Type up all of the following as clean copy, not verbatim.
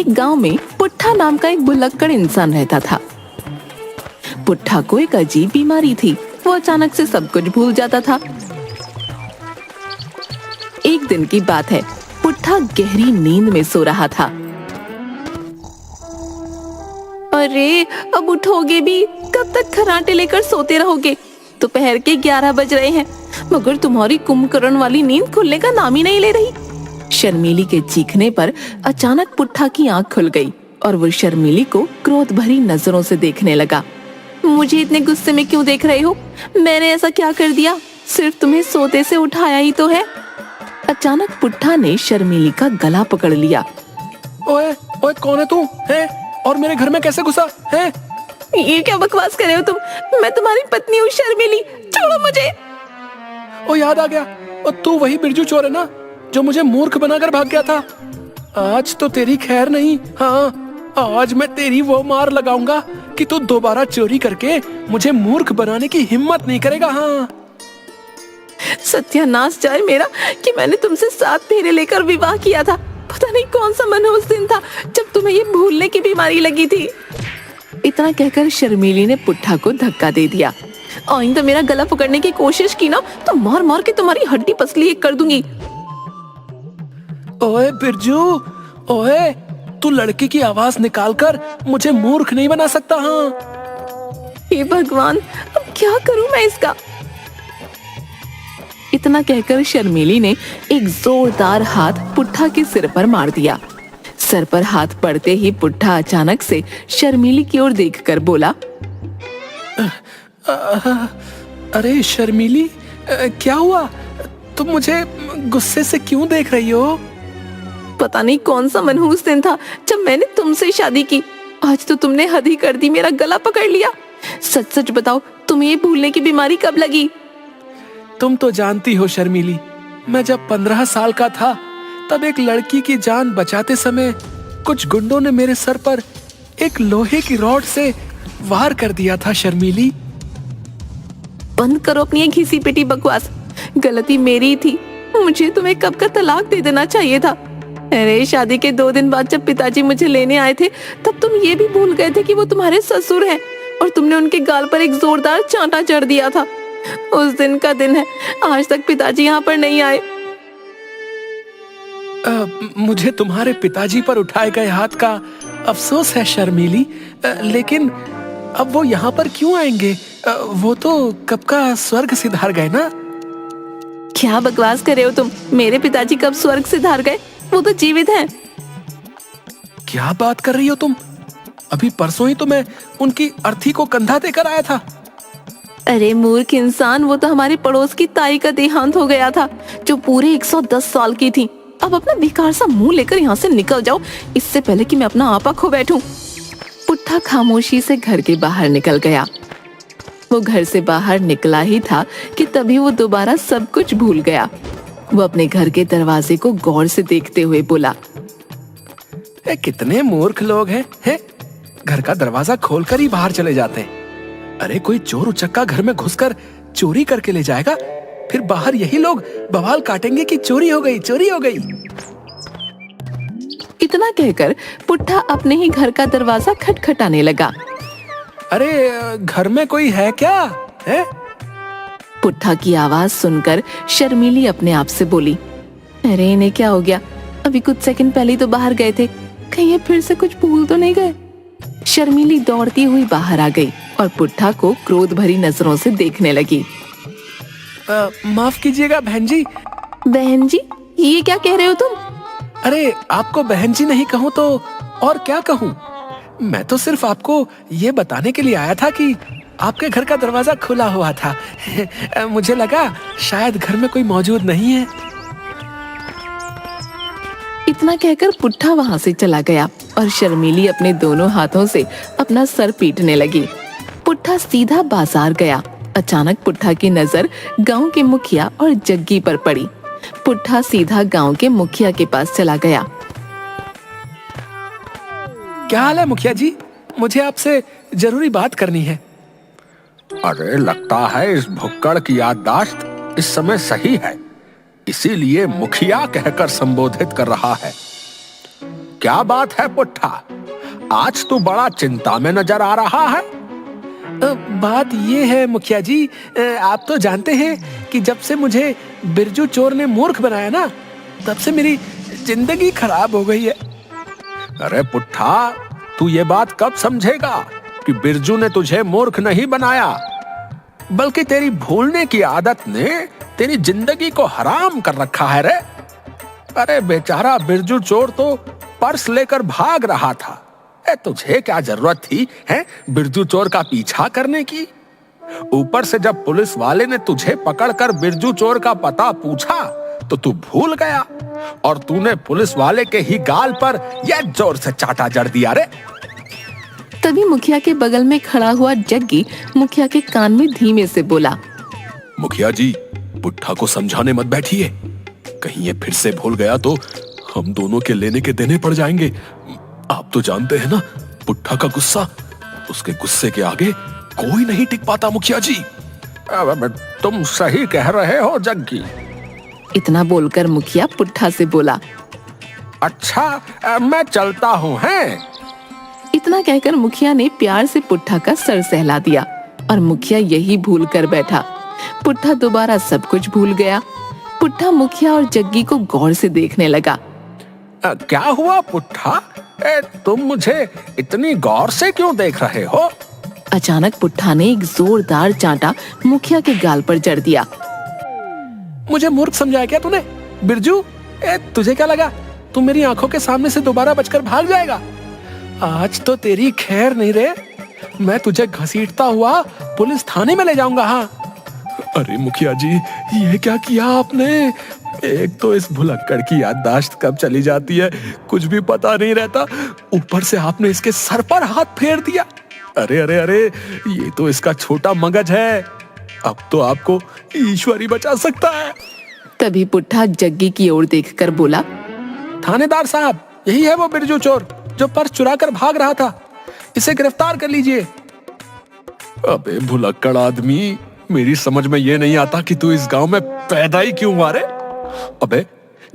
एक गांव में पुट्ठा नाम का एक भुलक्कड़ इंसान रहता था। पुट्ठा को एक अजीब बीमारी थी, वो अचानक से सब कुछ भूल जाता था। एक दिन की बात है, पुट्ठा गहरी नींद में सो रहा था। अरे अब उठोगे भी? कब तक खर्राटे लेकर सोते रहोगे? दोपहर के 11 बज रहे हैं, मगर तुम्हारी कुंभकर्ण वाली नींद खुलने का नाम ही नहीं ले रही। शर्मीली के चीखने पर अचानक पुट्ठा की आंख खुल गई और वो शर्मीली को क्रोध भरी नजरों से देखने लगा। मुझे इतने गुस्से में क्यों देख रहे हो? मैंने ऐसा क्या कर दिया? सिर्फ तुम्हें सोते से उठाया ही तो है। अचानक पुट्ठा ने शर्मीली का गला पकड़ लिया। ओए ओए, कौन है तू? है और मेरे घर में कैसे घुसा है? ये क्या बकवास कर रहे हो तुम? मैं तुम्हारी पत्नी हूँ शर्मीली, छोड़ो मुझे। ओ याद आ गया, और तू वही बिरजू चोर है ना जो मुझे मूर्ख बनाकर भाग गया था। आज तो तेरी खैर नहीं। हाँ, आज मैं तेरी वो मार लगाऊंगा कि तू दोबारा चोरी करके मुझे मूर्ख बनाने की हिम्मत नहीं करेगा। हाँ, सत्यानाश जाए मेरा कि मैंने तुमसे 7 फेरे लेकर विवाह किया था। पता नहीं कौन सा मनहूस दिन था जब तुम्हें ये भूलने की बीमारी लगी थी। इतना कहकर शर्मीली ने पुट्ठा को धक्का दे दिया। आइंदा मेरा गला पकड़ने की कोशिश की ना तो मार मार के तुम्हारी हड्डी पसली एक कर दूंगी। ओए बिरजू, ओए, तू लड़की की आवाज निकालकर मुझे मूर्ख नहीं बना सकता। हाँ, हे भगवान, अब क्या करूं मैं इसका? इतना कहकर शर्मीली ने एक जोरदार हाथ पुट्ठा के सिर पर मार दिया। सर पर हाथ पड़ते ही पुट्ठा अचानक से शर्मीली की ओर देखकर बोला, अरे शर्मीली, क्या हुआ? तुम मुझे गुस्से से क्यों देख रही हो? पता नहीं कौन सा मनहूस दिन था जब मैंने तुमसे शादी की। आज तो तुमने हद ही कर दी, मेरा गला पकड़ लिया। सच सच बताओ, तुम्हें ये भूलने की बीमारी कब लगी? तुम तो जानती हो शर्मीली, मैं जब 15 साल का था तब एक लड़की की जान बचाते समय कुछ गुंडों ने मेरे सर पर एक लोहे की रॉड से वार कर दिया था। शर्मीली, बंद करो अपनी ये घिसी पिटी बकवास। गलती मेरी ही थी, मुझे तुम्हें कब का तलाक दे देना चाहिए था। अरे शादी के 2 दिन बाद जब पिताजी मुझे लेने आए थे तब तुम ये भी भूल गए थे कि वो तुम्हारे ससुर हैं और तुमने उनके गाल पर एक जोरदार चांटा जड़ दिया था। उस दिन का दिन है, आज तक पिताजी यहाँ पर नहीं आए। मुझे तुम्हारे पिताजी पर उठाए गए हाथ का अफसोस है शर्मीली, लेकिन अब वो यहाँ पर क्यों आएंगे? वो तो कब का स्वर्ग सिधार गए ना। क्या बकवास कर रहे हो तुम? मेरे पिताजी कब स्वर्ग सिधार गए? वो तो जीवित हैं। क्या बात कर रही हो तुम? अभी परसों ही तो मैं उनकी अर्थी को कंधा देकर आया था। अरे मूर्ख इंसान, वो तो हमारे पड़ोस की ताई का देहांत हो गया था जो पूरे 110 साल की थी। अब अपना बेकार सा मुंह लेकर यहाँ से निकल जाओ, इससे पहले कि मैं अपना आपा खो बैठूं। पुट्ठा खामोशी से घर के बाहर निकल गया। वो घर से बाहर निकला ही था कि तभी वो दोबारा सब कुछ भूल गया। वो अपने घर के दरवाजे को गौर से देखते हुए बोला, कितने मूर्ख लोग हैं? घर का दरवाजा खोलकर ही बाहर चले जाते हैं। अरे कोई चोर उचक्का घर में घुसकर चोरी करके ले जाएगा, फिर बाहर यही लोग बवाल काटेंगे कि चोरी हो गई, चोरी हो गई। इतना कहकर पुट्ठा अपने ही घर का दरवाजा खटखटाने लगा। अरे घर में कोई है क्या? है? पुट्ठा की आवाज सुनकर शर्मीली अपने आप से बोली, अरे इन्हें क्या हो गया? अभी कुछ सेकंड पहले ही तो बाहर गए थे, कहीं ये फिर से कुछ भूल तो नहीं गए? शर्मीली दौड़ती हुई बाहर आ गई और पुट्ठा को क्रोध भरी नजरों से देखने लगी। माफ कीजिएगा बहन जी। बहन जी? ये क्या कह रहे हो तुम? अरे आपको बहन जी नहीं कहूँ तो और क्या कहूँ? मैं तो सिर्फ आपको ये बताने के लिए आया था कि आपके घर का दरवाजा खुला हुआ था। मुझे लगा शायद घर में कोई मौजूद नहीं है। इतना कहकर पुट्ठा वहां से चला गया और शर्मीली अपने दोनों हाथों से अपना सर पीटने लगी। पुट्ठा सीधा बाजार गया। अचानक पुट्ठा की नजर गांव के मुखिया और जग्गी पर पड़ी। पुट्ठा सीधा गांव के मुखिया के पास चला गया। क्या हाल है मुखिया जी? मुझे आपसे जरूरी बात करनी है। अरे लगता है इस भुक्कड़ की याददाश्त इस समय सही है, इसीलिए मुखिया कहकर संबोधित कर रहा है। क्या बात है पुट्ठा, आज तू बड़ा चिंता में नजर आ रहा है। बात ये है मुखिया जी, आप तो जानते हैं कि जब से मुझे बिरजू चोर ने मूर्ख बनाया ना, तब से मेरी जिंदगी खराब हो गई है। अरे पुट्ठा, तू ये बात कब समझेगा कि बिरजू ने तुझे मूर्ख नहीं बनाया, बल्कि तेरी भूलने की आदत ने तेरी जिंदगी को हराम कर रखा है रे। अरे बेचारा बिरजू चोर तो पर्स लेकर भाग रहा था, तुझे क्या जरूरत थी है बिरजू चोर का पीछा करने की। ऊपर से जब पुलिस वाले ने तुझे पकड़कर बिरजू चोर का पता पूछा तो तू भूल गया और तूने पुलिस वाले के ही गाल पर यह जोर से चाटा जड़ दिया रे। तभी मुखिया के बगल में खड़ा हुआ जग्गी मुखिया के कान में धीमे से बोला, मुखिया जी, पुट्ठा को समझाने मत बैठिए, कहीं ये फिर से भूल गया तो हम दोनों के लेने के देने पड़ जाएंगे। आप तो जानते हैं ना, पुट्ठा का गुस्सा, उसके गुस्से के आगे कोई नहीं टिक पाता मुखिया जी। तुम सही कह रहे हो जग्गी। इतना बोलकर मुखिया पुट्ठा से बोला, अच्छा मैं चलता हूँ हैं। इतना कहकर मुखिया ने प्यार से पुट्ठा का सर सहला दिया और मुखिया यही भूल कर बैठा। पुट्ठा दोबारा सब कुछ भूल गया। पुट्ठा मुखिया और जग्गी को गौर से देखने लगा। क्या हुआ पुट्ठा, तुम मुझे इतनी गौर से क्यों देख रहे हो? अचानक पुट्ठा ने एक जोरदार चांटा मुखिया के गाल पर जड़ दिया। मुझे मूर्ख समझाया क्या तूने? बिरजू, तुझे क्या लगा तू मेरी आंखों के सामने से दोबारा बचकर भाग जाएगा? आज तो तेरी खैर नहीं रे, मैं तुझे घसीटता हुआ पुलिस थाने में ले जाऊंगा। हाँ। अरे मुखिया जी, ये क्या किया आपने? एक तो इस भुलक्कड़ की याददाश्त कब चली जाती है कुछ भी पता नहीं रहता, ऊपर से आपने इसके सर पर हाथ फेर दिया। अरे अरे अरे, ये तो इसका छोटा मगज है, अब तो आपको ईश्वर ही बचा सकता है। तभी पुट्ठा जग्गी की ओर देखकर बोला, थानेदार साहब, यही है वो बिरजू चोर जो पर्स चुरा कर भाग रहा था, इसे गिरफ्तार कर लीजिए। अबे भुलक्कड़ आदमी, मेरी समझ में ये नहीं आता कि तू इस गांव में पैदा ही क्यों हुआ रे। अबे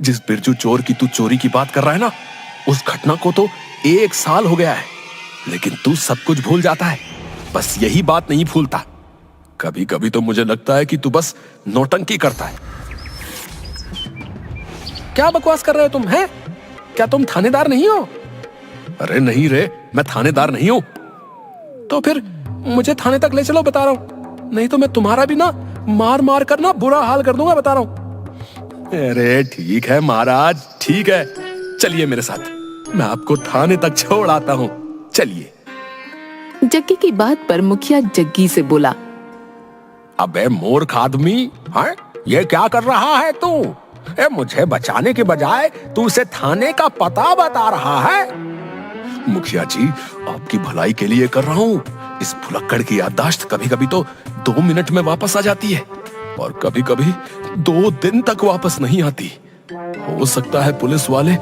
जिस बिरजू चोर की तू चोरी की बात कर रहा है ना, उस घटना को तो 1 साल हो गया है, लेकिन तू सब कुछ भूल जाता है, बस यही बात नहीं भूलता। कभी कभी तो मुझे लगता है कि तू बस नौटंकी करता है। क्या बकवास कर रहे हो तुम? हैं? क्या तुम थानेदार नहीं हो? अरे नहीं रे, मैं थानेदार नहीं हूं। तो फिर मुझे थाने तक ले चलो, बता रहा हूं, नहीं तो मैं तुम्हारा भी ना मार मार कर ना बुरा हाल कर दूंगा, बता रहा हूं। अरे ठीक है महाराज, ठीक है, चलिए मेरे साथ, मैं आपको थाने तक छोड़ आता हूं, चलिए। जग्गी की बात पर मुखिया जग्गी से बोला, अबे मूर्ख आदमी, हाँ? ये क्या कर रहा है तू? मुझे बचाने के बजाय तू उसे थाने का पता बता रहा है। मुखिया जी, आपकी भलाई के लिए कर रहा हूँ। इस भुलक्कड़ की याददाश्त कभी कभी तो 2 मिनट में वापस आ जाती है और कभी कभी 2 दिन तक वापस नहीं आती। हो सकता है पुलिस वाले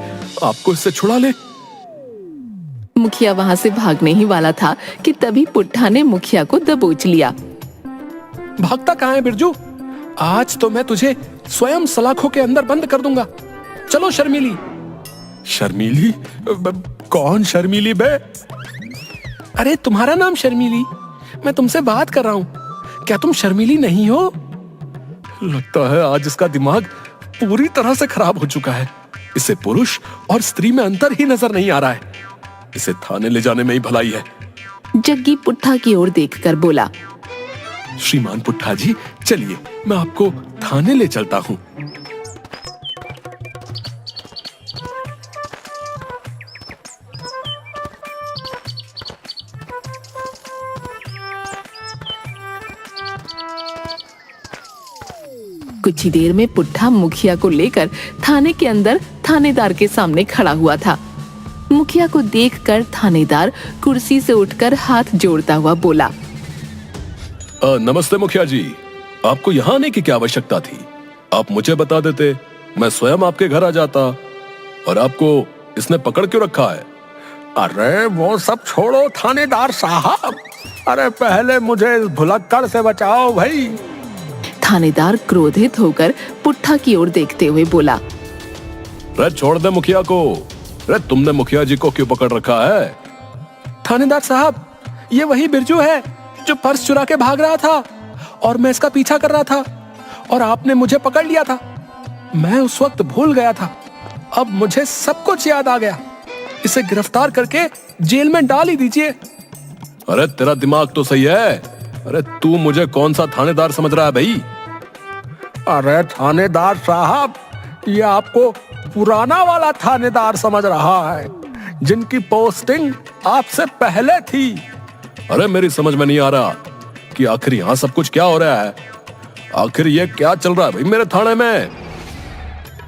आपको इससे छुड़ा ले। मुखिया वहां से भागने ही वाला था कि तभी पुट्ठा ने मुखिया को दबोच लिया। भागता कहाँ है बिरजू? आज तो मैं तुझे स्वयं सलाखों के अंदर बंद कर दूंगा। चलो शर्मीली। शर्मीली? कौन शर्मीली बे? अरे तुम्हारा नाम शर्मीली, मैं तुमसे बात कर रहा हूँ। क्या तुम शर्मीली नहीं हो? लगता है आज इसका दिमाग पूरी तरह से खराब हो चुका है। इसे पुरुष और स्त्री में अंतर ही नजर नहीं आ रहा है। इसे थाने ले जाने में ही भलाई है। जग्गी पुट्ठा की ओर देखकर बोला, श्रीमान पुट्ठा जी, चलिए मैं आपको थाने ले चलता हूँ। कुछ ही देर में पुट्ठा मुखिया को लेकर थाने के अंदर थानेदार के सामने खड़ा हुआ था। मुखिया को देखकर थानेदार कुर्सी से उठकर हाथ जोड़ता हुआ बोला, नमस्ते मुखिया जी, आपको यहाँ आने की क्या आवश्यकता थी? आप मुझे बता देते, मैं स्वयं आपके घर आ जाता। और आपको इसने पकड़ क्यों रखा है? अरे वो सब छोड़ो थानेदार साहब, अरे पहले मुझे इस भुलक्कड़ से बचाओ भाई। थानेदार क्रोधित होकर पुट्ठा की ओर देखते हुए बोला, छोड़ दे मुखिया को, अरे तुमने मुखिया जी को क्यों पकड़ रखा है? थानेदार साहब, ये वही बिरजू है जो पर्स चुरा के भाग रहा था और मैं इसका पीछा कर रहा था और आपने मुझे पकड़ लिया था। मैं उस वक्त भूल गया था, अब मुझे सब कुछ याद आ गया। इसे गिरफ्तार करके जेल में डाल ही दीजिए। अरे तेरा दिमाग तो सही है। अरे तू मुझे कौन सा थानेदार समझ रहा है भाई? अरे थानेदार साहब, ये आपको पुराना वाला थानेदार समझ रहा है, जिनकी पोस्टिंग आपसे पहले थी। अरे मेरी समझ में नहीं आ रहा कि आखिर यहाँ सब कुछ क्या हो रहा है। आखिर ये क्या चल रहा है भाई मेरे थाने में?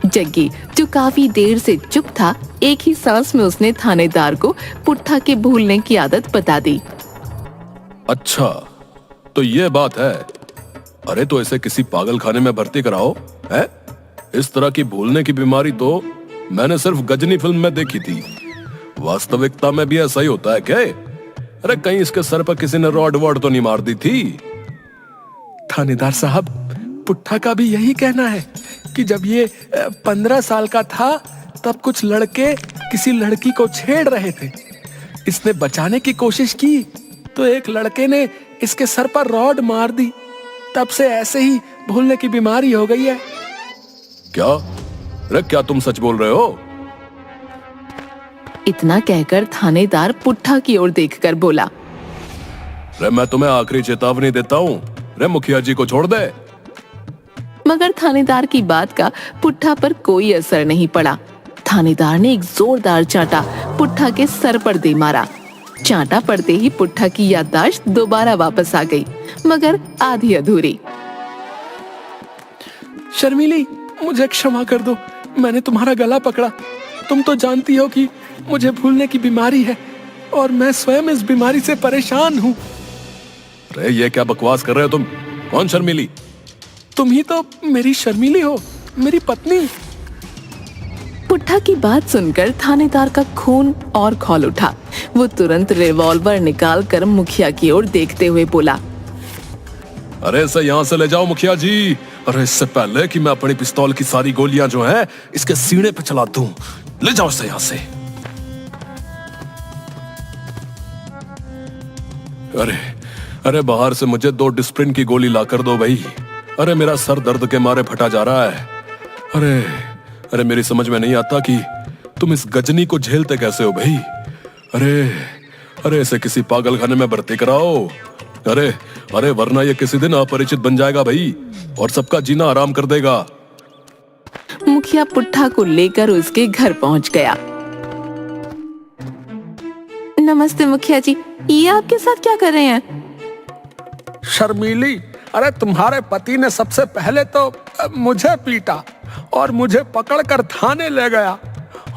जग्गी, जो काफी देर से चुप था, एक ही सांस में उसने थानेदार को पुट्ठा के भूलने की आदत बता दी। अच्छा, तो ये बात है। अरे तो ऐसे किसी पागल खाने में भर्ती कराओ है? इस तरह की भूलने की बीमारी तो मैंने सिर्फ गजनी फिल्म में देखी थी। वास्तविकता में भी ऐसा ही होता है क्या? अरे कहीं इसके सर पर किसी ने रॉड वॉड तो नहीं मार दी थी? थानेदार साहब, पुट्ठा का भी यही कहना है कि जब ये 15 साल का था तब कुछ लड़के किसी लड़की को छेड़ रहे थे। इसने बचाने की कोशिश की तो एक लड़के ने इसके सर पर रॉड मार दी। तब से ऐसे ही भूलने की बीमारी हो गई है। क्या? अरे क्या तुम सच बोल रहे हो? इतना कहकर थानेदार पुट्ठा की ओर देखकर बोला। अरे मैं तुम्हें आखिरी चेतावनी देता हूँ, अरे मुखिया जी को छोड़ दे। मगर थानेदार की बात का पुट्ठा पर कोई असर नहीं पड़ा। थानेदार ने एक जोरदार चांटा पुट्ठा के सर पर दे मारा। चांटा पड़ते ही पुट्ठा की याददाश्त दोबारा वापस आ गई, मगर आधी अधूरी। शर्मिली, मुझे क्षमा कर दो, मैंने तुम्हारा गला पकड़ा। तुम तो जानती हो कि मुझे भूलने की बीमारी है और मैं स्वयं इस बीमारी से परेशान हूँ। अरे ये क्या बकवास कर रहे हो तुम? कौन शर्मिली? तुम ही तो मेरी शर्मिली हो, मेरी पत्नी। पुट्ठा की बात सुनकर थानेदार का खून और खौल उठा। वो तुरंत रिवॉल्वर निकाल कर मुखिया की ओर देखते हुए बोला। अरे इसे यहाँ से ले जाओ मुखिया जी। अरे इससे पहले कि मैं अपनी पिस्तौल की सारी गोलियां जो हैं इसके सीने पे चला दूं, ले जाओ इसे यहाँ से। अरे अरे बाहर से मुझे 2 डिस्प्रिन की गोली ला कर दो भाई। अरे मेरा सर दर्द के मारे फटा जा रहा है। अरे अरे मेरी समझ में नहीं आता कि तुम इस गजनी को झेलते कैसे हो भाई। अरे अरे इसे किसी पागल खाने में भर्ती कराओ। अरे अरे वरना ये किसी दिन अपरिचित बन जाएगा भाई और सबका जीना आराम कर देगा। मुखिया पुट्ठा को लेकर उसके घर पहुंच गया। नमस्ते मुखिया जी, ये आपके साथ क्या कर रहे हैं? शर्मिली, अरे तुम्हारे पति ने सबसे पहले तो मुझे पीटा और मुझे पकड़कर थाने ले गया,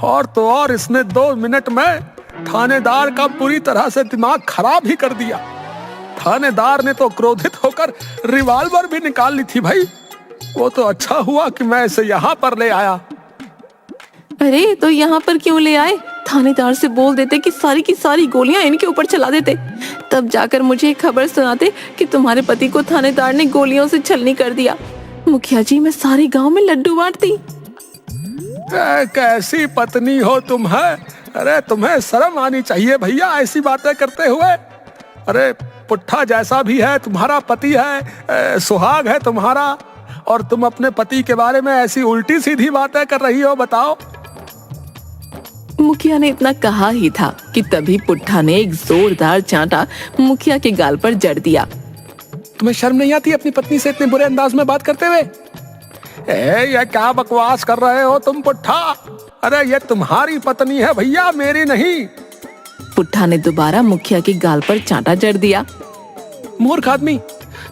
और तो और इसने 2 मिनट में थानेदार का पूरी तरह से दिमाग खराब ही कर दिया। थानेदार ने तो क्रोधित होकर रिवॉल्वर भी निकाल ली थी भाई। वो तो अच्छा हुआ कि मैं इसे यहाँ पर ले आया। अरे तो यहाँ पर क्यों ले आए? थानेदार से बोल देते कि सारी की सारी गोलियां इनके ऊपर चला देते, तब जाकर मुझे खबर सुनाते कि तुम्हारे पति को थानेदार ने गोलियों से छलनी कर दिया। मुखिया जी, मैं सारे गांव में लड्डू बांटती। कैसी पत्नी हो तुम है? अरे तुम्हें शर्म आनी चाहिए भैया ऐसी बातें करते हुए। अरे पुट्ठा जैसा भी है तुम्हारा पति है, सुहाग है तुम्हारा, और तुम अपने पति के बारे में ऐसी उल्टी सीधी बातें कर रही हो, बताओ। मुखिया ने इतना कहा ही था कि तभी पुट्ठा ने एक जोरदार चांटा मुखिया के गाल पर जड़ दिया। तुम्हें शर्म नहीं आती अपनी पत्नी से इतने बुरे अंदाज में बात करते हुए? ये क्या बकवास कर रहे हो तुम पुट्ठा? अरे ये तुम्हारी पत्नी है भैया, मेरी नहीं। पुट्ठा ने दोबारा मुखिया के गाल पर चांटा जड़ दिया। मूर्ख आदमी,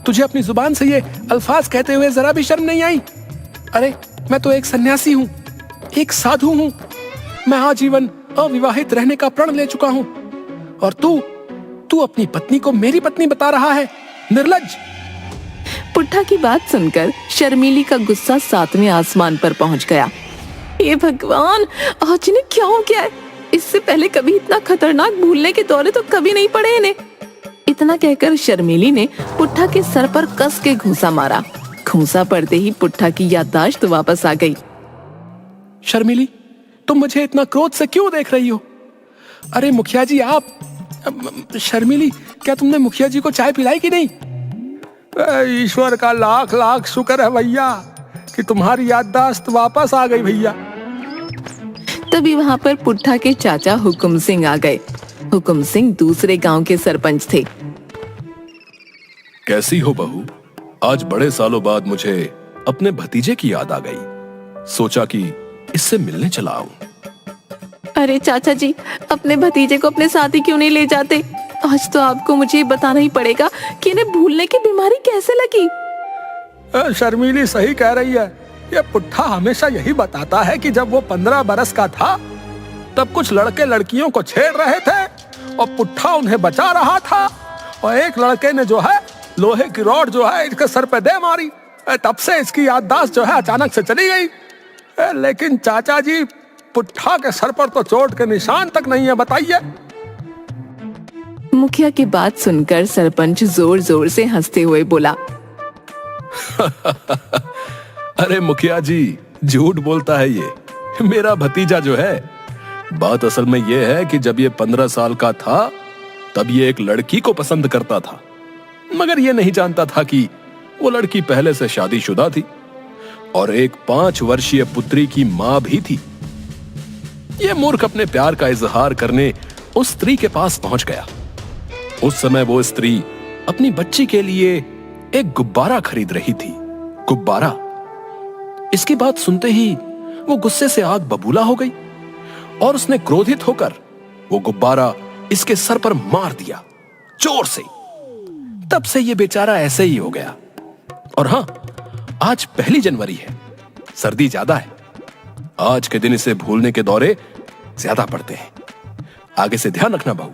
तुझे अपनी जुबान से ये अल्फाज कहते हुए जरा भी शर्म नहीं आई? अरे मैं तो एक सन्यासी हूँ, एक साधु हूँ। मैं आजीवन अविवाहित रहने का प्रण ले चुका हूँ, और तू अपनी पत्नी को मेरी पत्नी बता रहा है, निर्लज्ज। पुट्ठा की बात सुनकर शर्मिली का गुस्सा 7वें आसमान पर पहुंच गया। हे भगवान, आज इन्हें क्या हो गया है? इससे पहले कभी इतना खतरनाक भूलने के दौरे तो कभी नहीं पड़े इन्हें। इतना कहकर शर्मिली ने पुट्ठा के सर पर कस के घूंसा मारा। घूंसा पड़ते ही पुट्ठा की याददाश्त वापस आ गई। शर्मिली, तुम मुझे इतना क्रोध से क्यों देख रही हो? अरे मुखिया जी आप। शर्मिली, क्या तुमने मुखिया जी को चाय पिलाई कि नहीं? ईश्वर का लाख लाख शुक्र है भैया कि तुम्हारी याददाश्त वापस आ गई भैया। तभी वहाँ पर पुट्ठा के चाचा हुकुम सिंह आ गए। हुकुम सिंह दूसरे गांव के सरपंच थे। कैसी हो बहू? आज बड़े सालों बाद मुझे अपने भतीजे की याद आ गई। सोचा कि इससे मिलने चला आऊं। अरे चाचा जी, अपने भतीजे को अपने साथ ही क्यों नहीं ले जाते? आज तो आपको मुझे बताना ही पड़ेगा कि इन्हें भूलने की बीमारी कैसे लगी। शर्मिली सही कह रही है। ये पुट्ठा हमेशा यही बताता है कि जब वो 15 बरस का था तब कुछ लड़के लड़कियों को छेड़ रहे थे और पुट्ठा उन्हें बचा रहा था, और एक लड़के ने जो है लोहे की रॉड जो है इसके सर पे दे मारी। तब से इसकी याददाश्त जो है अचानक से चली गई। लेकिन चाचा जी, पुट्ठा के सर पर तो चोट के निशान तक नहीं है, बताइए। मुखिया की बात सुनकर सरपंच जोर जोर से हंसते हुए बोला, अरे मुखिया जी, झूठ बोलता है ये। मेरा भतीजा जो है, बात असल में ये है कि जब ये 15 साल का था तब ये एक लड़की को पसंद करता था, मगर ये नहीं जानता था कि वो लड़की पहले से शादीशुदा थी और एक 5 वर्षीय पुत्री की मां भी थी। ये मूर्ख अपने प्यार का इजहार करने उस स्त्री के पास पहुंच गया। उस समय वो स्त्री अपनी बच्ची के लिए एक गुब्बारा खरीद रही थी। गुब्बारा। इसकी बात सुनते ही वो गुस्से से आग बबूला हो गई और उसने क्रोधित होकर वो गुब्बारा इसके सर पर मार दिया जोर से। तब से ये बेचारा ऐसे ही हो गया। और हां, आज 1 जनवरी है, सर्दी ज्यादा है। आज के दिन इसे भूलने के दौरे ज्यादा पड़ते हैं। आगे से ध्यान रखना बहू।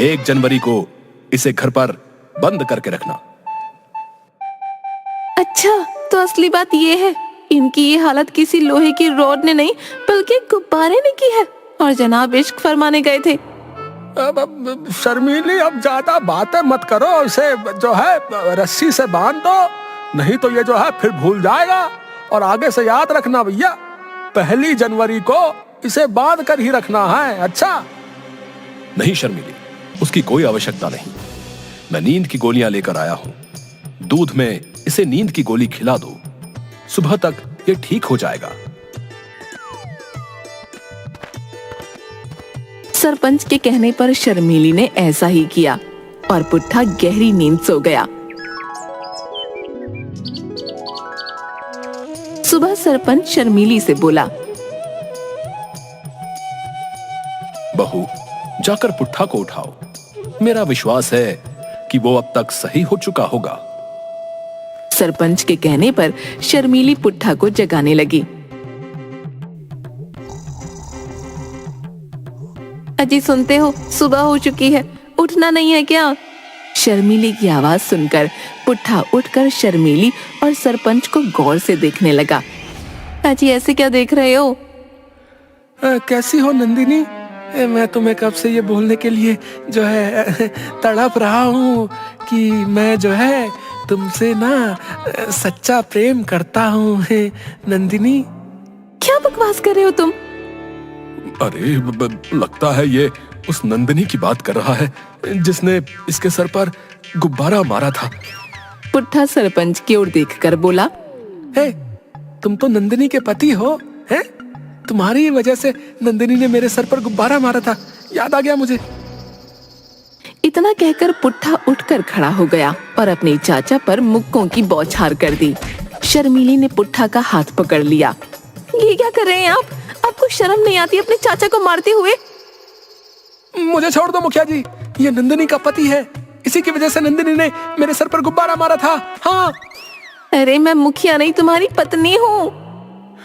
1 जनवरी को इसे घर पर बंद करके रखना। अच्छा, तो असली बात ये है, इनकी ये हालत किसी लोहे की रॉड ने नहीं बल्कि गुब्बारे ने की है, और जनाब इश्क फरमाने गए थे। अब शर्मिली, अब ज्यादा बातें मत करो, इसे जो है रस्सी से बांध दो, नहीं तो ये जो है फिर भूल जाएगा। और आगे से याद रखना भैया, 1 जनवरी को इसे बांध कर ही रखना है। अच्छा? नहीं शर्मिली, उसकी कोई आवश्यकता नहीं। मैं नींद की गोलियां लेकर आया हूं। दूध में इसे नींद की गोली खिला दो, सुबह तक ये ठीक हो जाएगा। सरपंच के कहने पर शर्मिली ने ऐसा ही किया और पुट्ठा गहरी नींद सो गया। सुबह सरपंच शर्मिली से बोला, बहू, जाकर पुट्ठा को उठाओ। मेरा विश्वास है कि वो अब तक सही हो चुका होगा। सरपंच के कहने पर शर्मिली पुट्ठा को जगाने लगी। अजी सुनते हो, सुबह हो चुकी है, उठना नहीं है क्या? शर्मिली की आवाज सुनकर पुट्ठा उठकर शर्मिली और सरपंच को गौर से देखने लगा। अजी ऐसे क्या देख रहे हो? कैसी हो नंदिनी? मैं तुम्हें कब से ये बोलने के लिए जो है तड़प रहा हूँ कि मैं जो है तुमसे ना सच्चा प्रेम करता हूँ नंदिनी। क्या बकवास कर रहे हो तुम? अरे लगता है ये उस नंदिनी की बात कर रहा है जिसने इसके सर पर गुब्बारा मारा था। पुट्ठा सरपंच की ओर देखकर बोला, हे, तुम तो नंदिनी के पति हो, हैं? तुम्हारी वजह से नंदिनी ने मेरे सर पर गुब्बारा मारा था, याद आ गया मुझे। इतना कहकर पुट्ठा उठकर खड़ा हो गया और अपने चाचा पर मुक्कों की बौछार कर दी। शर्मिली ने पुट्ठा का हाथ पकड़ लिया। ये क्या कर रहे हैं आप? आपको शर्म नहीं आती अपने चाचा को मारते हुए? मुझे छोड़ दो मुखिया जी, ये नंदिनी का पति है, इसी की वजह से नंदिनी ने मेरे सर पर गुब्बारा मारा था। हाँ। अरे मैं मुखिया नहीं, तुम्हारी पत्नी हूँ।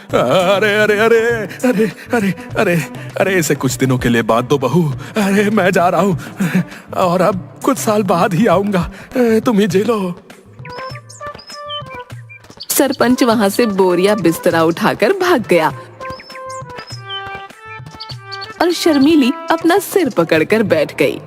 अरे अरे अरे अरे अरे अरे अरे इसे कुछ दिनों के लिए बांध दो बहू। अरे मैं जा रहा हूँ और अब कुछ साल बाद ही आऊंगा, तुम ही झेलो। सरपंच वहां से बोरिया बिस्तरा उठाकर भाग गया और शर्मिली अपना सिर पकड़कर बैठ गई।